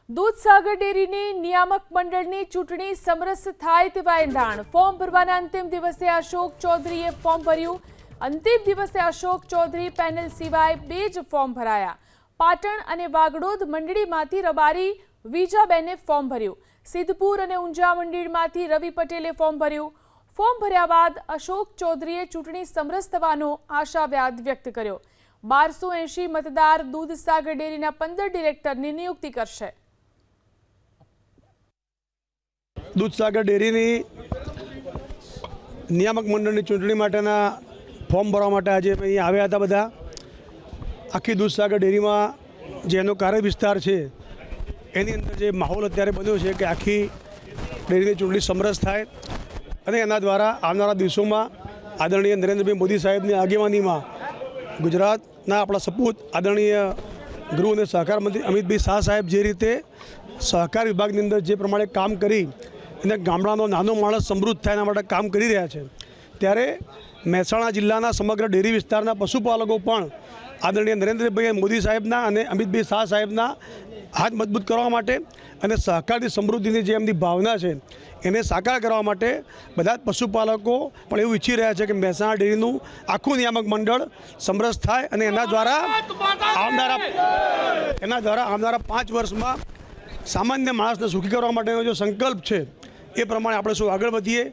દૂધસાગર ડેરીની નિયામક મંડળની ચૂંટણી સમરસ થાય તેવા એંધાણ। ફોર્મ ભરવાના અંતિમ દિવસે અશોક ચૌધરીએ ફોર્મ ભર્યું। અંતિમ દિવસે અશોક ચૌધરી પેનલ સિવાય 2 જ ફોર્મ ભરાયા। પાટણ અને વાગડોદ મંડળીમાંથી રબારી વિજાબેને ફોર્મ ભર્યું। સિદ્ધપુર અને ઊંઝા મંડળીમાંથી રવિ પટેલે ફોર્મ ભર્યું। ફોર્મ ભર્યા બાદ અશોક ચૌધરીએ ચૂંટણી સમરસ થવાનો આશાવાદ વ્યક્ત કર્યો। 1280 મતદાર દૂધસાગર ડેરીના 15 ડિરેક્ટરની નિયુક્તિ કરશે। દૂધસાગર ડેરીની નિયામક મંડળની ચૂંટણી માટેના ફોર્મ ભરવા માટે આજે અહીં આવ્યા હતા બધા। આખી દૂધસાગર ડેરીમાં જે એનો કાર્ય વિસ્તાર છે એની અંદર જે માહોલ અત્યારે બન્યો છે કે આખી ડેરીની ચૂંટણી સમરસ થાય અને એના દ્વારા આવનારા દિવસોમાં આદરણીય નરેન્દ્રભાઈ મોદી સાહેબની આગેવાનીમાં ગુજરાતના આપણા સપૂત આદરણીય ગૃહ અને સહકાર મંત્રી અમિતભાઈ શાહ સાહેબ જે રીતે સહકાર વિભાગની અંદર જે પ્રમાણે કામ કરી અને ગામડાનો નાનો માણસ સમૃદ્ધ થાય એના માટે કામ કરી રહ્યા છે, ત્યારે મહેસાણા જિલ્લાના સમગ્ર ડેરી વિસ્તારના પશુપાલકો પણ આદરણીય નરેન્દ્રભાઈ મોદી સાહેબના અને અમિતભાઈ શાહ સાહેબના હાથ મજબૂત કરવા માટે અને સહકારની સમૃદ્ધિની જે એમની ભાવના છે એને સાકાર કરવા માટે બધા જ પશુપાલકો પણ એવું ઈચ્છી રહ્યા છે કે મહેસાણા ડેરીનું આખું નિયામક મંડળ સમરસ થાય અને એના દ્વારા આવનારા 5 વર્ષમાં સામાન્ય માણસને સુખી કરવા માટેનો જો સંકલ્પ છે એ પ્રમાણે આપણે શું આગળ વધીએ।